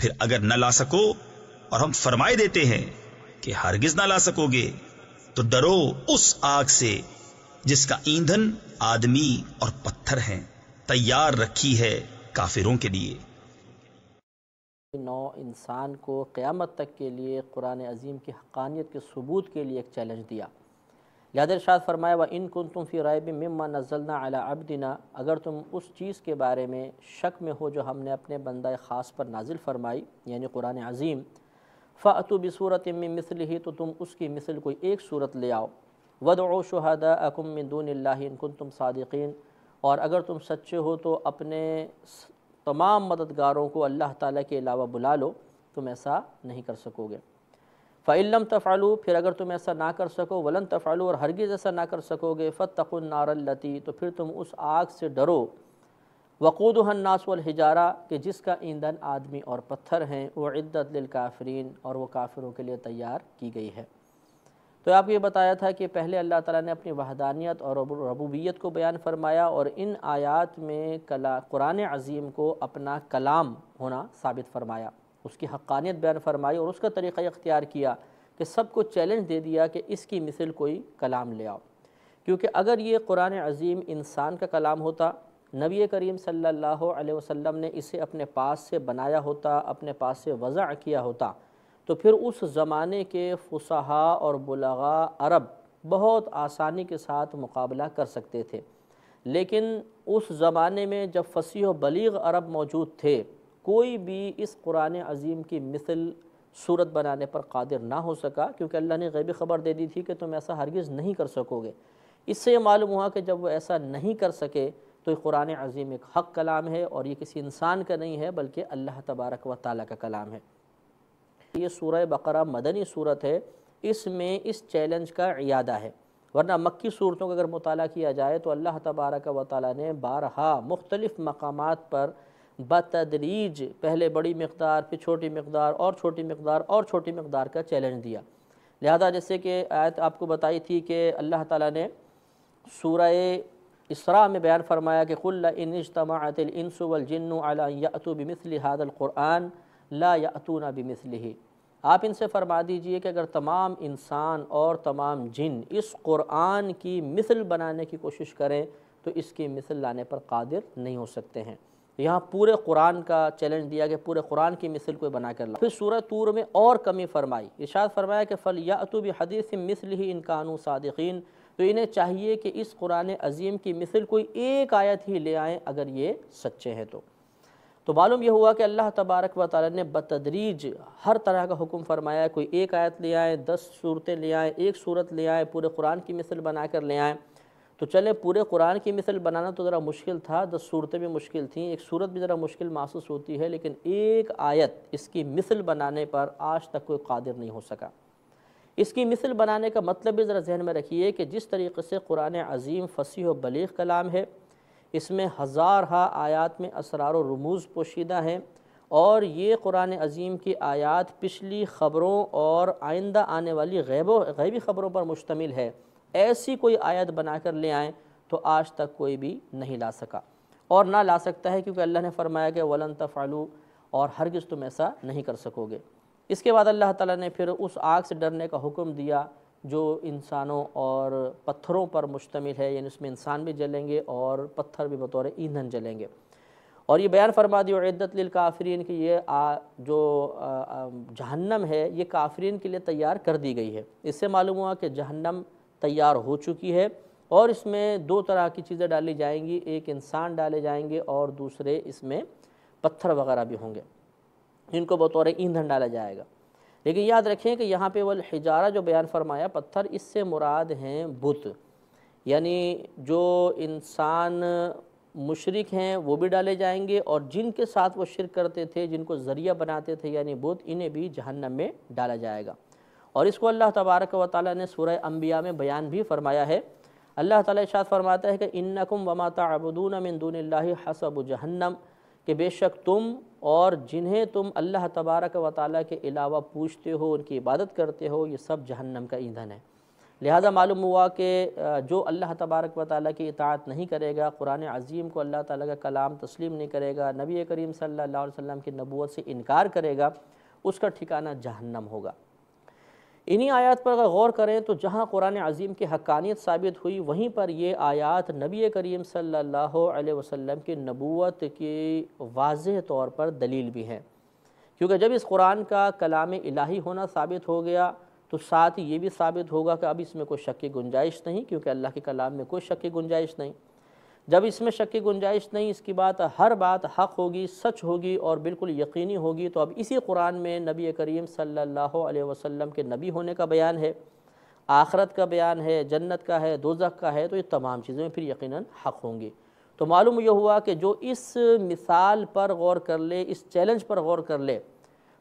پھر اگر نہ لا سکو اور ہم فرمائے دیتے ہیں کہ ہرگز نہ لا سکو گے تو ڈرو اس آگ سے جس کا ایندھن آدمی اور پتھر ہیں، تیار رکھی ہے کافروں کے لیے۔ نو انسان کو قیامت تک کے لیے قرآن عظیم کی حقانیت کے ثبوت کے لیے ایک چیلنج دیا۔ لہذا ارشاد فرمایا وَإِن كُنتُمْ فِي رَيْبٍ مِّمَّا نَزَّلْنَا عَلَىٰ عَبْدِنَا، اگر تم اس چیز کے بارے میں شک میں ہو جو ہم نے اپنے بندہ خاص پر نازل فرمائی یعنی قرآن عظیم، فَأْتُوا بِسُورَةٍ مِّن مِّثْلِهِ، تو تم اس کی مثل کوئی ایک صورت لے آؤ، وَادْعُوا شُهَدَاءَكُم مِّن دُونِ اللَّهِ إِن كُنتُمْ صَادِقِينَ، اور اگر تم سچے ہو تو اپنے تمام مددگاروں کو اللہ تعالیٰ کے علاوہ بلا لو، تم ایسا نہیں کر سکو گے۔ فَإِن لَّمْ تَفْعَلُوا، پھر اگر تم ایسا نہ کر سکو، وَلَن تَفْعَلُوا، اور ہرگز ایسا نہ کر سکو گے، فَاتَّقُوا النَّارَ الَّتِي، تو پھر تم اس آگ سے ڈرو، وَقُودُهَا النَّاسُ وَالْحِجَارَةُ، کہ جس کا ایندھن آدمی اور پتھر ہیں، وَعِدَّتْ لِلْكَافِرِينَ، اور وہ کافروں کے لیے تیار کی گئی ہے۔ تو آپ کو یہ بتایا تھا کہ پہلے اللہ تعالیٰ نے اپنی وحدانیت اور ربوبیت کو بیان فرمایا، اور ان آیات میں قرآن عظیم کو اپنا کلام ہونا ثابت فرمایا، اس کی حقانیت بیان فرمائی، اور اس کا طریقہ اختیار کیا کہ سب کو چیلنج دے دیا کہ اس کی مثل کوئی کلام لے آؤ، کیونکہ اگر یہ قرآن عظیم انسان کا کلام ہوتا، نبی کریم صلی اللہ علیہ وسلم نے اسے اپنے پاس سے بنایا ہوتا، اپنے پاس سے وضع کیا ہوتا، تو پھر اس زمانے کے فصحاء اور بلغاء عرب بہت آسانی کے ساتھ مقابلہ کر سکتے تھے، لیکن اس زمانے میں جب فصیح و بلیغ عرب موجود تھے، کوئی بھی اس قرآن عظیم کی مثل صورت بنانے پر قادر نہ ہو سکا، کیونکہ اللہ نے غیبی خبر دے دی تھی کہ تم ایسا ہرگز نہیں کر سکو گے۔ اس سے یہ معلوم ہوا کہ جب وہ ایسا نہیں کر سکے تو یہ قرآن عظیم ایک حق کلام ہے، اور یہ کسی انسان کا نہیں ہے بلکہ اللہ تبارک و تعالیٰ کا کلام ہے۔ یہ سورہ بقرہ مدنی صورت ہے، اس میں اس چیلنج کا اعادہ ہے، ورنہ مکی صورتوں کا اگر مطالعہ کیا جائے تو اللہ تبارک و تعالیٰ نے بارہا مختلف مقامات پر بتدریج پہلے بڑی مقدار، پھر چھوٹی مقدار، اور چھوٹی مقدار، اور چھوٹی مقدار کا چیلنج دیا۔ لہذا جیسے کہ آیت آپ کو بتائی تھی کہ اللہ تعالیٰ نے سورہ اسراء میں بیان فرمایا کہ قُلْ لَئِنِ اجْتَمَعَتِ الْإِنسُ وَالْجِنُّ عَلَىٰ أَن يَأْتُوا بِمِثْلِ هَٰذَا الْقُرْآنِ لَا يَأْتُونَ بِمِثْلِهِ، آپ ان سے فرما دیجئے کہ اگر تمام انسان اور تمام جن اس قرآن کی مثل بنانے کی کوشش کریں تو اس کی مثل لانے پر قادر نہیں ہو سکتے ہیں۔ یہاں پورے قرآن کا چیلنج دیا کہ پورے قرآن کی مثل کوئی بنا کر لا۔ پھر سورہ طور میں اور کمی فرمائی، ارشاد فرمایا کہ فَلْيَأْتُوا بِحَدِيثٍ مِّثْلِهِ إِن كَانُوا صَادِقِينَ، تو انہیں چاہیے کہ اس قرآن عظیم کی مثل کوئی ایک آیت ہی لے آئیں اگر یہ سچے ہیں تو معلوم یہ ہوا کہ اللہ تبارک و تعالیٰ نے بتدریج ہر طرح کا حکم فرمایا، کوئی ایک آیت لے آئیں، 10 صورتیں لے آئیں، ایک صورت لے آئیں، پورے قرآن کی مثل بنا کر لے آئیں۔ تو چلیں پورے قرآن کی مثل بنانا تو ذرا مشکل تھا، 10 صورتیں بھی مشکل تھیں، ایک صورت بھی ذرا مشکل محسوس ہوتی ہے، لیکن ایک آیت اس کی مثل بنانے پر آج تک کوئی قادر نہیں ہو سکا۔ اس کی مثل بنانے کا مطلب بھی ذرا ذہن میں رکھیے کہ جس طریقے سے قرآن عظیم فصیح و بلیغ کلام ہے، اس میں ہزارہا آیات میں اسرار و رموز پوشیدہ ہیں، اور یہ قرآن عظیم کی آیات پچھلی خبروں اور آئندہ آنے والی غیبی خبروں پر مشتمل ہے، ایسی کوئی آیت بنا کر لے آئیں تو آج تک کوئی بھی نہیں لا سکا اور نہ لا سکتا ہے، کیونکہ اللہ نے فرمایا کہ وَلَن تَفْعَلُوا، اور ہرگز تم ایسا نہیں کر سکو گے۔ اس کے بعد اللہ تعالیٰ نے پھر اس آگ سے ڈرنے کا حکم دیا جو انسانوں اور پتھروں پر مشتمل ہے، یعنی اس میں انسان بھی جلیں گے اور پتھر بھی بطور ایندھن جلیں گے، اور یہ بیان فرما دی اعدت للکافرین کہ یہ جو جہنم ہے یہ کافرین کے لیے تیار کر دی گئی ہے۔ اس سے معلوم ہوا کہ جہنم تیار ہو چکی ہے، اور اس میں 2 طرح کی چیزیں ڈالی جائیں گی، ایک انسان ڈالے جائیں گے اور دوسرے اس میں پتھر وغیرہ بھی ہوں گے، ان کو بطور ایندھن ڈالا جائے گا۔ لیکن یاد رکھیں کہ یہاں پہ والحجارہ جو بیان فرمایا پتھر، اس سے مراد ہیں بت، یعنی جو انسان مشرک ہیں وہ بھی ڈالے جائیں گے، اور جن کے ساتھ وہ شرک کرتے تھے، جن کو ذریعہ بناتے تھے یعنی بت، انہیں بھی جہنم میں ڈالا جائے گا۔ اور اس کو اللہ تبارک و تعالیٰ نے سورہ انبیاء میں بیان بھی فرمایا ہے۔ اللہ تعالیٰ ارشاد فرماتا ہے کہ انکم وما تعبدون من دون اللہ حسب جہنم، کہ بے شک تم اور جنہیں تم اللہ تبارک و تعالیٰ کے علاوہ پوجتے ہو، ان کی عبادت کرتے ہو، یہ سب جہنم کا ایندھن ہے۔ لہذا معلوم ہوا کہ جو اللہ تبارک و تعالیٰ کی اطاعت نہیں کرے گا، قرآن عظیم کو اللہ تعالیٰ کا کلام تسلیم نہیں کرے گا، نبی کریم صلی اللہ علیہ وسلم کی نبوت سے انکار کرے گا، اس کا ٹھکانہ جہنم ہوگا۔ انہی آیات پر اگر غور کریں تو جہاں قرآن عظیم کی حقانیت ثابت ہوئی، وہیں پر یہ آیات نبی کریم صلی اللہ علیہ وسلم کی نبوت کی واضح طور پر دلیل بھی ہیں، کیونکہ جب اس قرآن کا کلام الہی ہونا ثابت ہو گیا تو ساتھ ہی یہ بھی ثابت ہوگا کہ اب اس میں کوئی شک کی گنجائش نہیں، کیونکہ اللہ کے کلام میں کوئی شک کی گنجائش نہیں۔ جب اس میں شک کی گنجائش نہیں، اس کی بات ہر بات حق ہوگی، سچ ہوگی اور بالکل یقینی ہوگی، تو اب اسی قرآن میں نبی کریم صلی اللہ علیہ وسلم کے نبی ہونے کا بیان ہے، آخرت کا بیان ہے، جنت کا ہے، دوزخ کا ہے، تو یہ تمام چیزیں پھر یقیناً حق ہوں گی۔ تو معلوم یہ ہوا کہ جو اس مثال پر غور کر لے، اس چیلنج پر غور کر لے،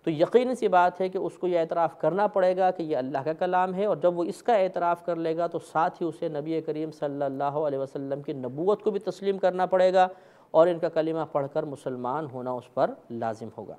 تو یقینی سی بات ہے کہ اس کو یہ اعتراف کرنا پڑے گا کہ یہ اللہ کا کلام ہے، اور جب وہ اس کا اعتراف کر لے گا تو ساتھ ہی اسے نبی کریم صلی اللہ علیہ وسلم کی نبوت کو بھی تسلیم کرنا پڑے گا، اور ان کا کلمہ پڑھ کر مسلمان ہونا اس پر لازم ہوگا۔